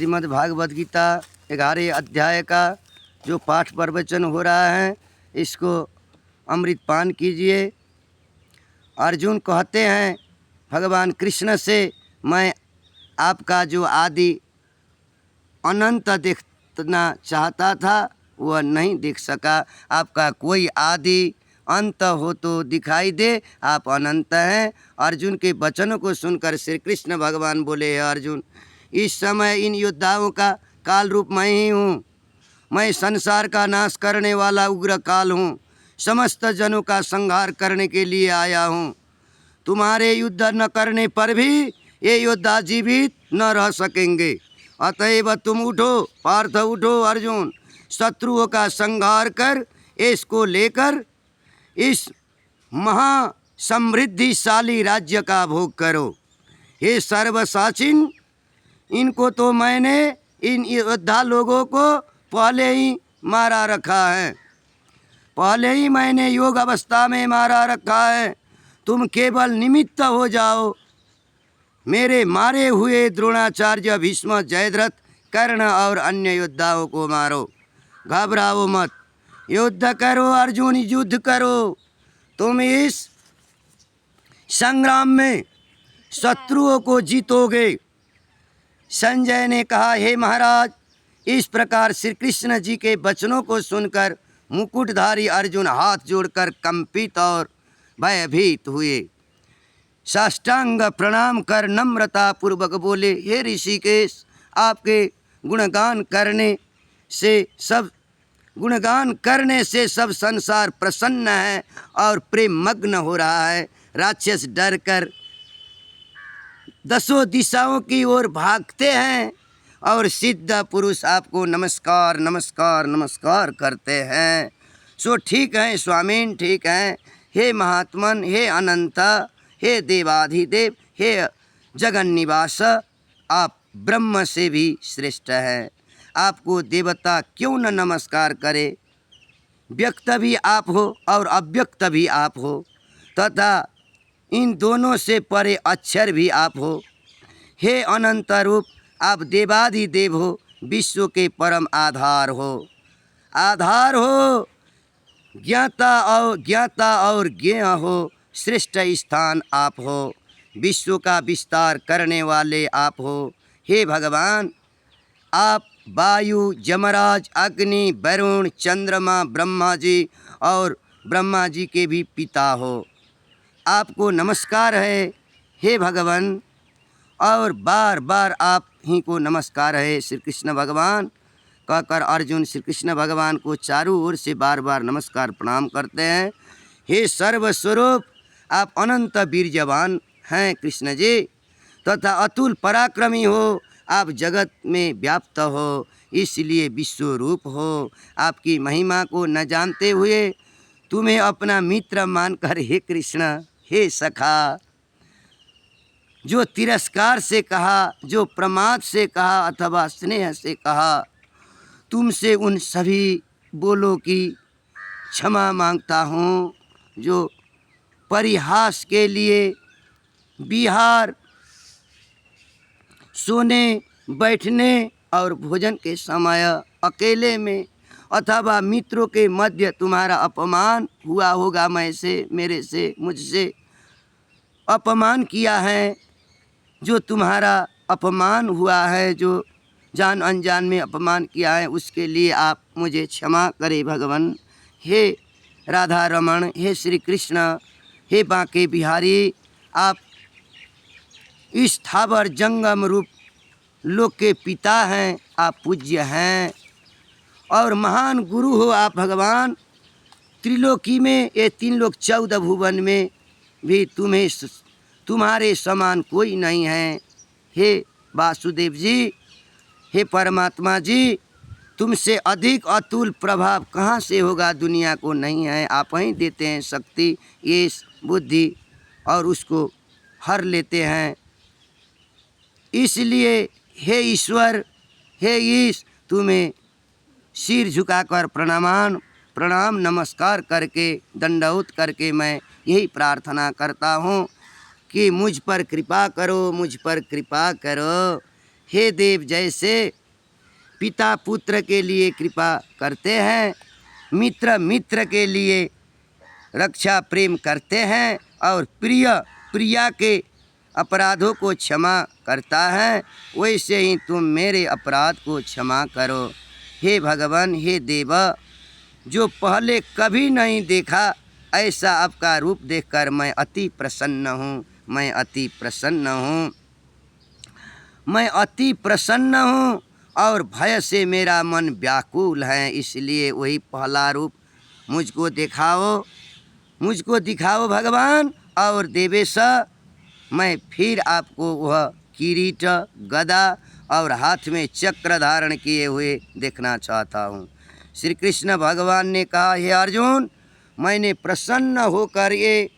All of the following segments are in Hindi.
श्रीमद् भागवत गीता 11 अध्याय का जो पाठ प्रवचन हो रहा है, इसको अमृतपान कीजिए। अर्जुन कहते हैं भगवान कृष्ण से, मैं आपका जो आदि अनंत देखना चाहता था वह नहीं देख सका। आपका कोई आदि अंत हो तो दिखाई दे, आप अनंत हैं। अर्जुन के वचनों को सुनकर श्री कृष्ण भगवान बोले, अर्जुन इस समय इन योद्धाओं का काल रूप मैं ही हूँ। मैं संसार का नाश करने वाला उग्र काल हूँ। समस्त जनों का संहार करने के लिए आया हूँ। तुम्हारे युद्ध न करने पर भी ये योद्धा जीवित न रह सकेंगे। अतएव तुम उठो पार्थ, उठो अर्जुन, शत्रुओं का संहार कर इसको लेकर इस महा समृद्धिशाली राज्य का भोग करो। हे सर्वसाचिन, इनको तो मैंने इन योद्धा लोगों को पहले ही मारा रखा है, पहले ही मैंने योग अवस्था में मारा रखा है। तुम केवल निमित्त हो जाओ। मेरे मारे हुए द्रोणाचार्य, भीष्म, जयद्रथ, कर्ण और अन्य योद्धाओं को मारो। घबराओ मत, युद्ध करो अर्जुन, युद्ध करो। तुम इस संग्राम में शत्रुओं को जीतोगे। संजय ने कहा, हे महाराज, इस प्रकार श्री कृष्ण जी के वचनों को सुनकर मुकुटधारी अर्जुन हाथ जोड़कर कंपित और भयभीत हुए। साष्टांग प्रणाम कर नम्रता पूर्वक बोले, हे ऋषिकेश, आपके गुणगान करने से सब संसार प्रसन्न है और प्रेम मग्न हो रहा है। राक्षस डर कर दसों दिशाओं की ओर भागते हैं और सिद्ध पुरुष आपको नमस्कार नमस्कार नमस्कार करते हैं। सो ठीक है स्वामीन, ठीक है। हे महात्मन, हे अनंत, हे देवाधिदेव, हे जगन्निवास, आप ब्रह्म से भी श्रेष्ठ हैं। आपको देवता क्यों न नमस्कार करे। व्यक्त भी आप हो और अव्यक्त भी आप हो, तथा इन दोनों से परे अक्षर भी आप हो। हे अनंत रूप, आप देवाधिदेव हो, विश्व के परम आधार हो। आधार हो, ज्ञाता और ज्ञेय हो, श्रेष्ठ स्थान आप हो। विश्व का विस्तार करने वाले आप हो। हे भगवान, आप वायु, जमराज, अग्नि, वरुण, चंद्रमा, ब्रह्मा जी और ब्रह्मा जी के भी पिता हो। आपको नमस्कार है हे भगवान, और बार बार आप ही को नमस्कार है श्री कृष्ण भगवान कहकर अर्जुन श्री कृष्ण भगवान को चारों ओर से बार बार नमस्कार प्रणाम करते हैं। हे सर्वस्वरूप, आप अनंत वीर्यवान हैं कृष्ण जी, तथा अतुल पराक्रमी हो। आप जगत में व्याप्त हो, इसलिए विश्वरूप हो। आपकी महिमा को न जानते हुए तुम्हें अपना मित्र मानकर हे कृष्ण, हे सखा, जो तिरस्कार से कहा, जो प्रमाद से कहा अथवा स्नेह से कहा, तुमसे उन सभी बोलों की क्षमा मांगता हूँ जो परिहास के लिए विहार, सोने, बैठने और भोजन के समय अकेले में अथवा मित्रों के मध्य तुम्हारा अपमान हुआ होगा। मेरे से मुझसे अपमान किया है। जो तुम्हारा अपमान हुआ है, जो जान अनजान में अपमान किया है, उसके लिए आप मुझे क्षमा करें भगवान। हे राधा रमण, हे श्री कृष्ण, हे बांके बिहारी, आप इस स्थावर जंगम रूप लोक के पिता हैं। आप पूज्य हैं और महान गुरु हो आप भगवान। त्रिलोकी में, ये 3 लोक 14 भुवन में भी तुम्हारे समान कोई नहीं है। हे वासुदेव जी, हे परमात्मा जी, तुमसे अधिक अतुल प्रभाव कहाँ से होगा, दुनिया को नहीं है। आप ही देते हैं शक्ति, ये बुद्धि, और उसको हर लेते हैं। इसलिए हे ईश्वर, हे ईश, तुम्हें सिर झुकाकर प्रणाम नमस्कार करके दंडवत करके मैं यही प्रार्थना करता हूँ कि मुझ पर कृपा करो, मुझ पर कृपा करो। हे देव, जैसे पिता पुत्र के लिए कृपा करते हैं, मित्र मित्र के लिए रक्षा प्रेम करते हैं और प्रिय प्रिया के अपराधों को क्षमा करता है, वैसे ही तुम मेरे अपराध को क्षमा करो। हे भगवान, हे देव, जो पहले कभी नहीं देखा ऐसा आपका रूप देखकर मैं अति प्रसन्न हूँ, मैं अति प्रसन्न हूँ, मैं अति प्रसन्न हूँ और भय से मेरा मन व्याकुल है। इसलिए वही पहला रूप मुझको दिखाओ, मुझको दिखाओ भगवान। और देवेश, मैं फिर आपको वह किरीट, गदा और हाथ में चक्र धारण किए हुए देखना चाहता हूँ। श्री कृष्ण भगवान ने कहा, हे अर्जुन, मैंने प्रसन्न होकर ये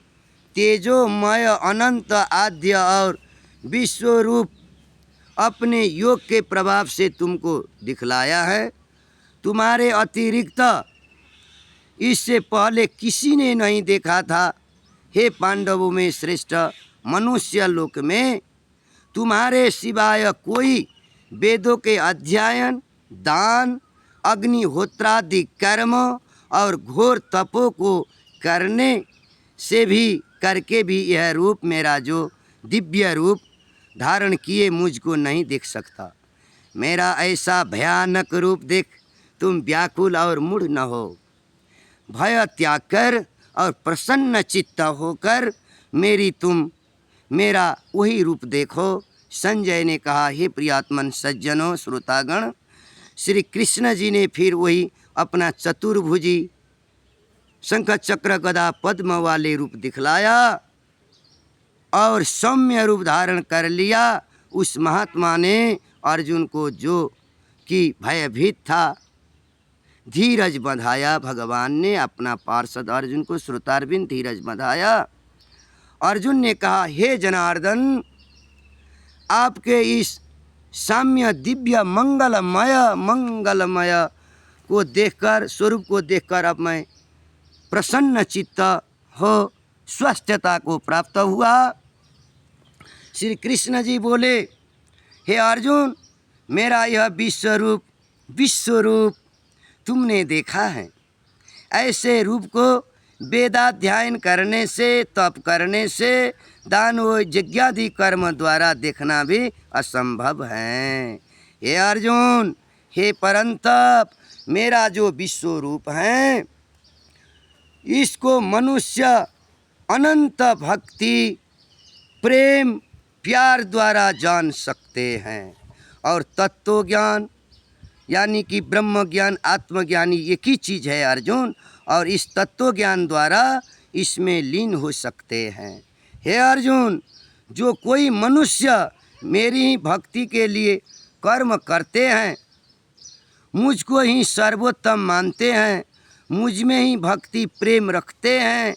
तेजोमय अनंत आद्य और विश्वरूप अपने योग के प्रभाव से तुमको दिखलाया है। तुम्हारे अतिरिक्त इससे पहले किसी ने नहीं देखा था। हे पांडवों में श्रेष्ठ, मनुष्य लोक में तुम्हारे सिवाय कोई वेदों के अध्ययन, दान, अग्निहोत्रादि कर्म और घोर तपों को करके भी यह रूप, मेरा जो दिव्य रूप धारण किए, मुझको नहीं देख सकता। मेरा ऐसा भयानक रूप देख तुम व्याकुल और मूढ़ न हो। भय त्याग कर और प्रसन्न चित्त होकर मेरा वही रूप देखो। संजय ने कहा, हे प्रियात्मन सज्जनों श्रोतागण, श्री कृष्ण जी ने फिर वही अपना चतुर्भुजी शंख चक्र गदा पद्म वाले रूप दिखलाया और सौम्य रूप धारण कर लिया। उस महात्मा ने अर्जुन को, जो कि भयभीत था, धीरज बंधाया। भगवान ने अपना पार्षद अर्जुन को श्रुतारविंद धीरज बंधाया। अर्जुन ने कहा, हे जनार्दन, आपके इस साम्य दिव्य मंगलमय को देखकर, स्वरूप को देखकर अब मैं प्रसन्न चित्त हो स्वस्थता को प्राप्त हुआ। श्री कृष्ण जी बोले, हे अर्जुन, मेरा यह विश्वरूप तुमने देखा है। ऐसे रूप को वेदाध्ययन करने से, तप करने से, दान व यज्ञादि कर्म द्वारा देखना भी असंभव है। हे अर्जुन, हे परंतप, मेरा जो विश्व रूप है, इसको मनुष्य अनंत भक्ति, प्रेम, प्यार द्वारा जान सकते हैं। और तत्व ज्ञान यानी कि ब्रह्म ज्ञान, आत्मज्ञानी एक ही चीज़ है अर्जुन, और इस तत्व ज्ञान द्वारा इसमें लीन हो सकते हैं। हे अर्जुन, जो कोई मनुष्य मेरी ही भक्ति के लिए कर्म करते हैं, मुझको ही सर्वोत्तम मानते हैं, मुझ में ही भक्ति प्रेम रखते हैं,